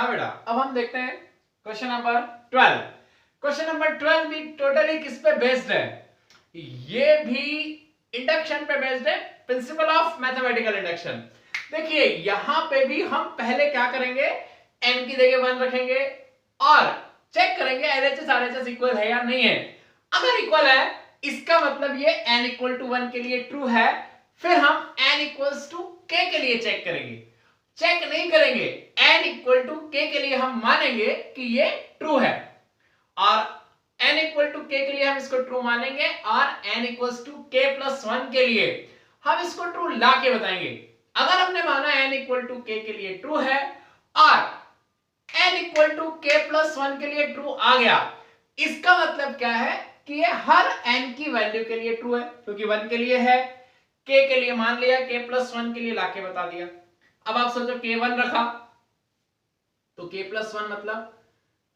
हाँ बेटा, अब हम देखते हैं क्वेश्चन नंबर 12। क्वेश्चन नंबर 12 भी टोटली किस पे बेस्ड है? ये भी इंडक्शन पे बेस्ड है, प्रिंसिपल ऑफ मैथमेटिकल इंडक्शन। देखिए यहां पे भी हम पहले क्या करेंगे, n की जगह 1 रखेंगे और चेक करेंगे LHS RHS इक्वल है या नहीं है। अगर इक्वल है इसका मतलब ये n इक्वल टू 1 के लिए ट्रू है। फिर हम n इक्वल्स टू k के लिए चेक करेंगे, चेक नहीं करेंगे, n इक्वल टू k के लिए हम मानेंगे कि ये ट्रू है और n इक्वल टू k के लिए हम इसको ट्रू मानेंगे और n equals to k plus 1 के लिए हम इसको ट्रू ला के बताएंगे। अगर हमने माना n इक्वल टू k के लिए ट्रू है और n equal to k plus 1 के लिए ट्रू आ गया, इसका मतलब क्या है कि ये हर n की वैल्यू के लिए ट्रू है, क्योंकि 1 के लिए है, k के लिए मान लिया, k प्लस 1 के लिए लाके बता दिया। अब आप सोचो k1 रखा तो k प्लस 1 मतलब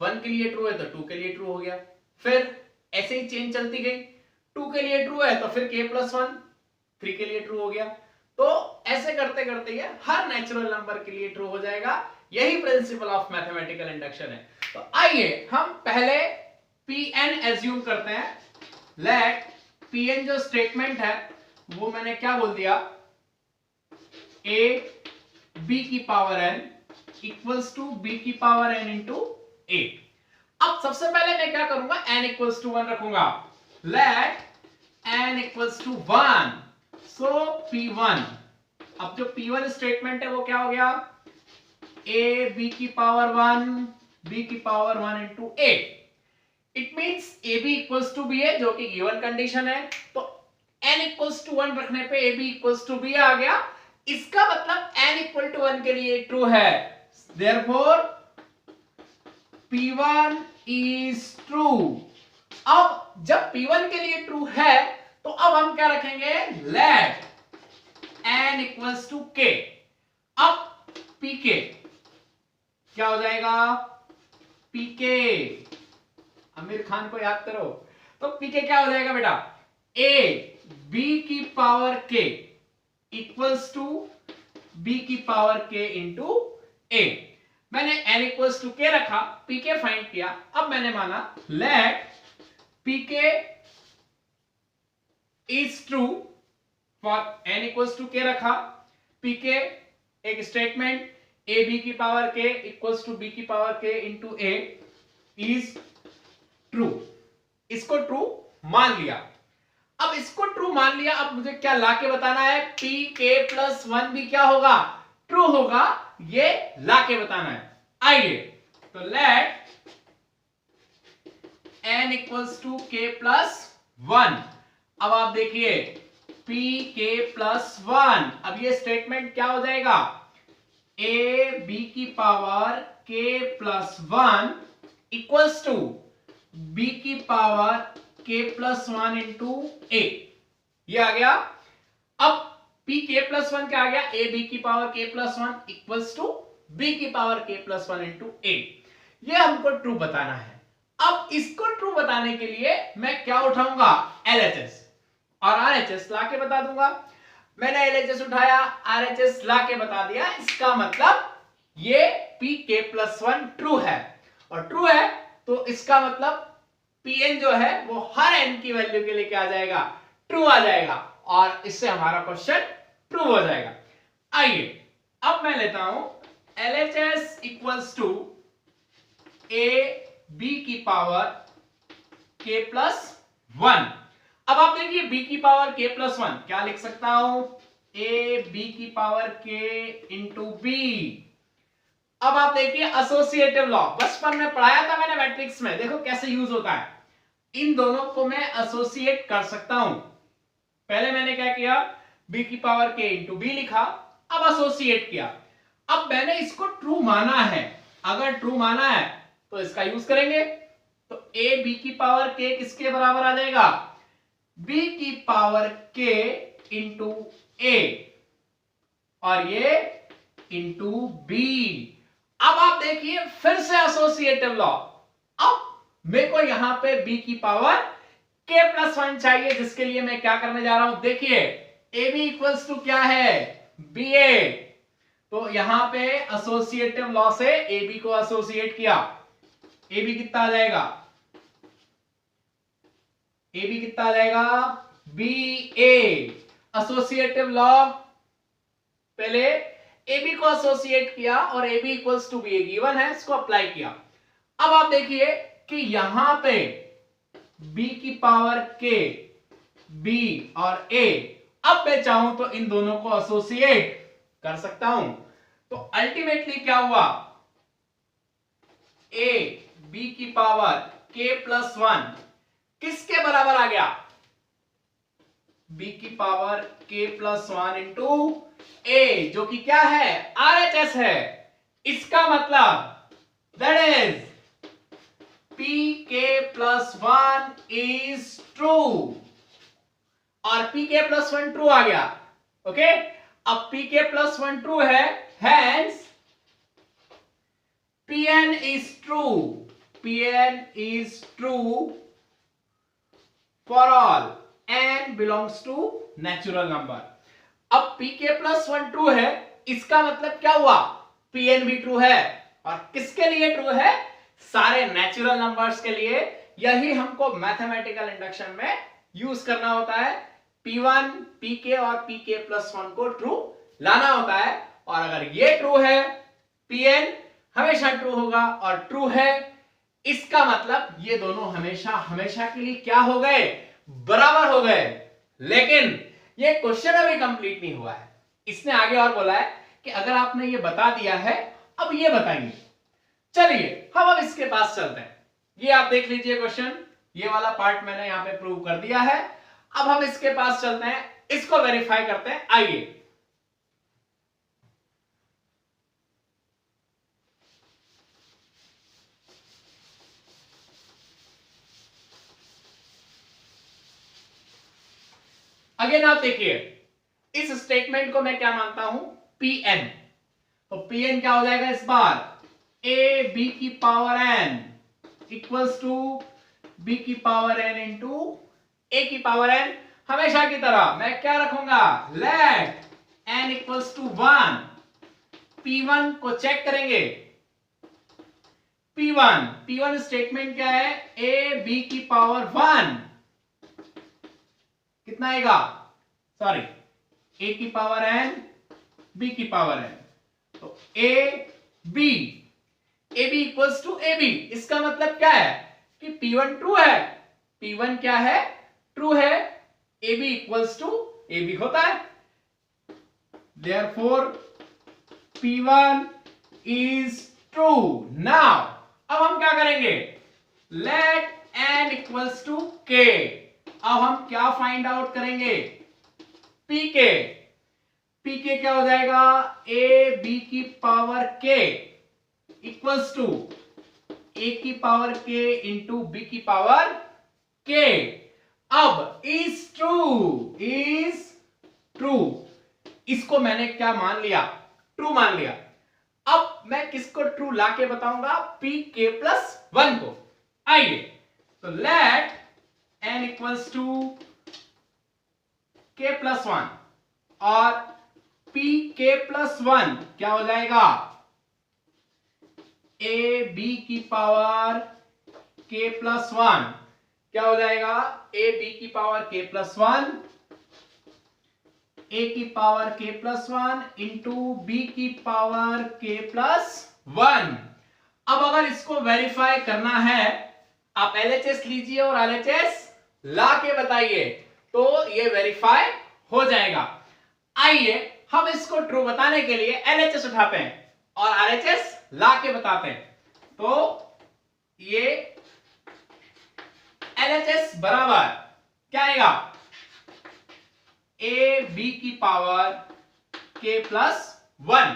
1 के लिए ट्रू है तो 2 के लिए ट्रू हो गया। फिर ऐसे ही चेन चलती गई, 2 के लिए ट्रू है तो फिर k प्लस 1 3 के लिए ट्रू हो गया। तो ऐसे करते करते ये हर नेचुरल नंबर के लिए ट्रू हो जाएगा। यही प्रिंसिपल ऑफ मैथमेटिकल इंडक्शन है। तो आइए हम पहले Pn एज्यूम करते हैं। लेट Pn जो स्टेटमेंट है वो मैंने क्या बोल दिया, a b की power n equals to b की पावर n इंटू a। अब सबसे पहले मैं क्या करूंगा, n इक्वल्स टू 1 रखूंगा। Let n equals to 1, so P1। अब जो P1 स्टेटमेंट है वो क्या हो गया, a b की पावर 1 b की power 1 into a। It means ab equals to b है जो कि गिवन कंडीशन है। तो n इक्वल्स टू 1 रखने पे ab इक्वल्स टू b आ गया। इसका मतलब n इक्वल टू 1 के लिए ट्रू है, देयरफॉर P1 इज ट्रू। अब जब P1 के लिए ट्रू है तो अब हम क्या रखेंगे, let n equals to k। अब pk क्या हो जाएगा, pk, आमिर खान को याद करो। तो pk क्या हो जाएगा बेटा, a b की power k equals to b की पावर k इंटू a। मैंने n इक्वल्स टू k रखा, pk फाइंड किया। अब मैंने माना let pk is true for n equals to k रखा, pk एक स्टेटमेंट a b की power k equals to b की power k into a is true. इसको ट्रू मान लिया। अब इसको ट्रू मान लिया, अब मुझे क्या लाके बताना है, pk प्लस 1 भी क्या होगा, ट्रू होगा, ये लाके बताना है। आइए तो let n equals to k plus 1। अब आप देखिए pk प्लस 1, अब ये स्टेटमेंट क्या हो जाएगा, a b की power k plus 1 equals to b की power k plus 1 into a। ये आ गया। अब pk प्लस 1 क्या आ गया, a b की power k plus 1 equals to b की power k plus 1 into a। ये हमको ट्रू बताना है। अब इसको ट्रू बताने के लिए मैं क्या उठाऊंगा, LHS और RHS लाके बता दूंगा। मैंने LHS उठाया, RHS लाके बता दिया। इसका मतलब ये pk प्लस 1 ट्रू है, और ट्रू है तो इसका मतलब Pn जो है वो हर n की वैल्यू के लिए क्या आ जाएगा, ट्रू आ जाएगा, और इससे हमारा क्वेश्चन प्रूव हो जाएगा। आइए अब मैं लेता हूं LHS equals to a b की पावर k प्लस 1। अब आप देखिए b की पावर k प्लस 1 क्या लिख सकता हूं, a b की पावर k इंटू b। अब आप देखिए एसोसिएटिव लॉ बचपन में पढ़ाया था मैंने मैट्रिक्स में, देखो कैसे यूज होता है। इन दोनों को मैं एसोसिएट कर सकता हूं। पहले मैंने क्या किया, b की पावर k इंटू b लिखा, अब एसोसिएट किया। अब मैंने इसको ट्रू माना है, अगर ट्रू माना है तो इसका यूज करेंगे। तो a b की पावर k किसके बराबर आ जाएगा, b की पावर k इंटू a, और ये इंटू b। अब आप देखिए फिर से एसोसिएटिव लॉ। अब मेरे को यहां पे b की पावर k प्लस 1 चाहिए, जिसके लिए मैं क्या करने जा रहा हूं, देखिए ab इक्वल्स टू क्या है, ba। तो यहां पे एसोसिएटिव लॉ से ए बी को एसोसिएट किया, ए बी कितना आ जाएगा, ए बी कितना आ जाएगा, बी ए। एसोसिएटिव लॉ, पहले ए बी को एसोसिएट किया और A B equals to B, given है, इसको अप्लाई किया। अब आप देखिए कि यहां पे b की पावर k, b और a, अब मैं चाहूं तो इन दोनों को एसोसिएट कर सकता हूं। तो अल्टीमेटली क्या हुआ, a b की पावर k प्लस 1 किसके बराबर आ गया, b की power k plus 1 into a, जो कि क्या है, RHS है। इसका मतलब that is pk plus 1 is true, और pk प्लस 1 ट्रू आ गया। ओके, अब pk प्लस 1 ट्रू है, hence pn is true, pn is true for all n belongs to natural number। अब pk प्लस 1 ट्रू है, इसका मतलब क्या हुआ, pn भी ट्रू है। और किसके लिए ट्रू है, सारे नेचुरल नंबर्स के लिए। यही हमको मैथमेटिकल इंडक्शन में यूज करना होता है, p1 pk और pk प्लस 1 को ट्रू लाना होता है। और अगर ये ट्रू है, pn हमेशा ट्रू होगा, और ट्रू है इसका मतलब ये दोनों हमेशा हमेशा के लिए क्या हो गए, बराबर हो गए। लेकिन ये क्वेश्चन अभी कंप्लीट नहीं हुआ है, इसने आगे और बोला है कि अगर आपने ये बता दिया है, अब ये बताइए। चलिए हम अब इसके पास चलते हैं। ये आप देख लीजिए क्वेश्चन, ये वाला पार्ट मैंने यहां पे प्रूव कर दिया है। अब हम इसके पास चलते हैं, इसको वेरीफाई करते हैं। आइए, अगेन आप देखिए, इस स्टेटमेंट को मैं क्या मानता हूं, Pn। तो Pn क्या हो जाएगा इस बार, a b की power n equals to b की पावर n इंटू a की पावर n। हमेशा की तरह मैं क्या रखूंगा, let n equals to 1। P1 को चेक करेंगे, P1 स्टेटमेंट क्या है, a b की पावर 1 कितना आएगा, सॉरी, a की पावर n b की पावर n। तो a b equals to a b, इसका मतलब क्या है कि P1 ट्रू है, P1 क्या है, ट्रू है, a b equals to a b होता है। Therefore P1 is true। Now अब हम क्या करेंगे, let n equals to k। अब हम क्या फाइंड आउट करेंगे, pk क्या हो जाएगा, a b की power k equals to a की पावर k इंटू b की पावर k। अब इज ट्रू, इसको मैंने क्या मान लिया, ट्रू मान लिया। अब मैं किसको ट्रू लाके बताऊंगा, pk प्लस 1 को। आइए, तो let n equals to k plus 1 और pk प्लस 1 क्या हो जाएगा, a b की पावर k प्लस 1 क्या हो जाएगा, a b की पावर k प्लस 1, a की power k plus 1 into b की पावर k प्लस 1। अब अगर इसको वेरीफाई करना है, आप LHS लीजिए और LHS ला के बताइए, तो ये वेरीफाई हो जाएगा। आइए हम इसको ट्रू बताने के लिए LHS उठाते हैं और RHS ला के बताते हैं। तो ये LHS बराबर क्या आएगा, a b की पावर k प्लस 1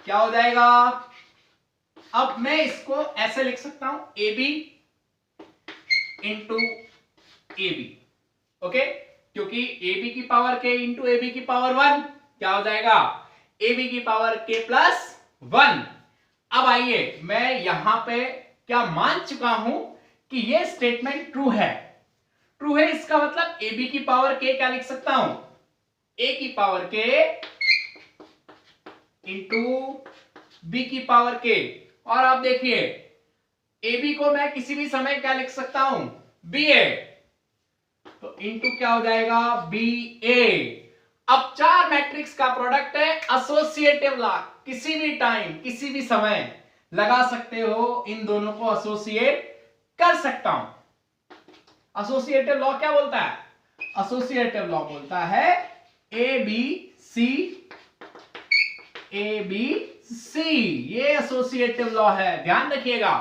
क्या हो जाएगा। अब मैं इसको ऐसे लिख सकता हूं, a b into A B, okay, क्योंकि ए बी की power k into A B की पावर 1 क्या हो जाएगा, ए बी की पावर के प्लस 1। अब आइए, मैं यहां पे क्या मान चुका हूं कि ये स्टेटमेंट ट्रू है। ट्रू है इसका मतलब ए बी की पावर के क्या लिख सकता हूं, ए की पावर के इंटू बी की पावर के। और आप देखिए ए बी को मैं किसी भी समय क्या लिख सकता हूं, बी ए, तो इंटू क्या हो जाएगा, बी ए। अब चार मैट्रिक्स का प्रोडक्ट है, एसोसिएटिव लॉ, किसी भी टाइम किसी भी समय लगा सकते हो, इन दोनों को एसोसिएट कर सकता हूं। एसोसिएटिव लॉ क्या बोलता है, एसोसिएटिव लॉ बोलता है A B C, A B C, ये एसोसिएटिव लॉ है, ध्यान रखिएगा।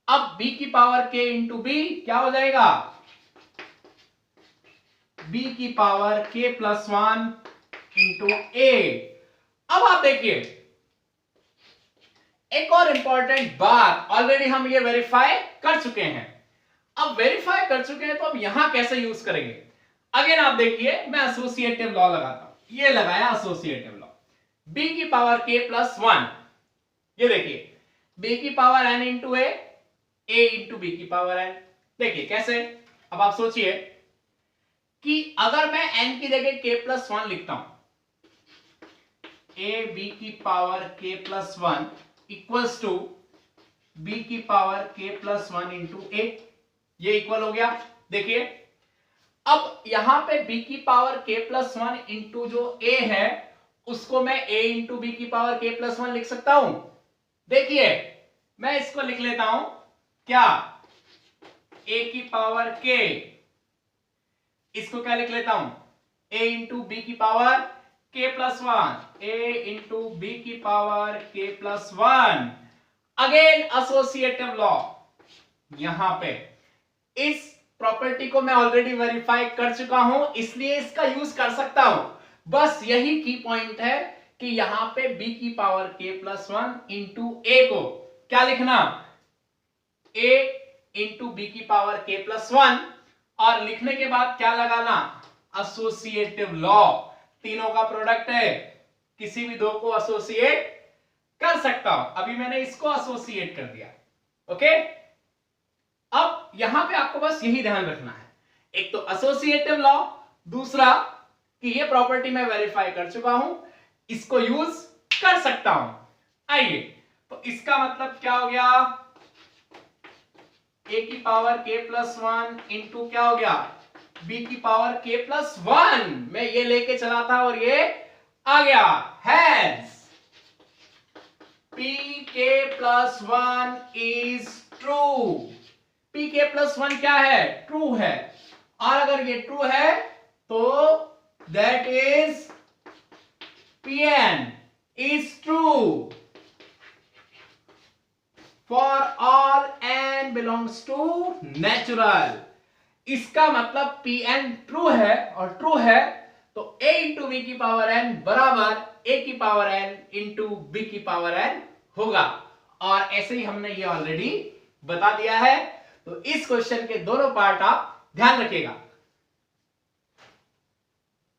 अब b की पावर k इंटू बी क्या हो जाएगा, b की पावर k प्लस 1 इंटू ए। अब आप देखिए एक और इंपॉर्टेंट बात, ऑलरेडी हम ये वेरीफाई कर चुके हैं। अब वेरीफाई कर चुके हैं तो अब यहां कैसे यूज करेंगे। अगेन आप देखिए मैं एसोसिएटिव लॉ लगाता हूं, ये लगाया एसोसिएटिव लॉ, b की पावर k प्लस 1, ये देखिए b की पावर n इंटू ए इंटू बी की पावर n। देखिए कैसे, अब आप सोचिए कि अगर मैं n की जगह k प्लस 1 लिखता हूं, ए बी की power k plus 1 equals to b की power k plus 1 into A, ये इक्वल हो गया। देखिए अब यहां पे b की पावर k प्लस 1 इंटू जो a है उसको मैं a इंटू बी की पावर k प्लस 1 लिख सकता हूं। देखिए मैं इसको लिख लेता हूं क्या, a की पावर k, इसको क्या लिख लेता हूं, a इंटू बी की power k plus 1, a into B की power k plus 1। Again associative law, यहां पे इस प्रॉपर्टी को मैं ऑलरेडी वेरीफाई कर चुका हूं, इसलिए इसका यूज कर सकता हूं। बस यही की पॉइंट है कि यहां पे b की पावर k प्लस 1 इंटू ए को क्या लिखना, a इंटू बी की पावर k प्लस 1, और लिखने के बाद क्या लगाना, एसोसिएटिव लॉ, तीनों का प्रोडक्ट है, किसी भी दो को एसोसिएट कर सकता हूं। अभी मैंने इसको एसोसिएट कर दिया, ओके। अब यहां पे आपको बस यही ध्यान रखना है, एक तो एसोसिएटिव लॉ, दूसरा कि ये प्रॉपर्टी मैं वेरीफाई कर चुका हूं, इसको यूज कर सकता हूं। आइए, तो इसका मतलब क्या हो गया, a की पावर k प्लस 1 इंटू क्या हो गया, b की पावर k प्लस 1, मैं ये लेके चला था और ये आ गया, has pk plus 1 is true. pk plus 1 क्या है, ट्रू है, और अगर ये ट्रू है तो that is pn is true for all n belongs to natural। इसका मतलब Pn ट्रू है, और ट्रू है तो a इंटू बी की पावर n बराबर a की पावर n इंटू बी की पावर n होगा, और ऐसे ही हमने ये ऑलरेडी बता दिया है। तो इस क्वेश्चन के दोनों पार्ट आप ध्यान रखिएगा।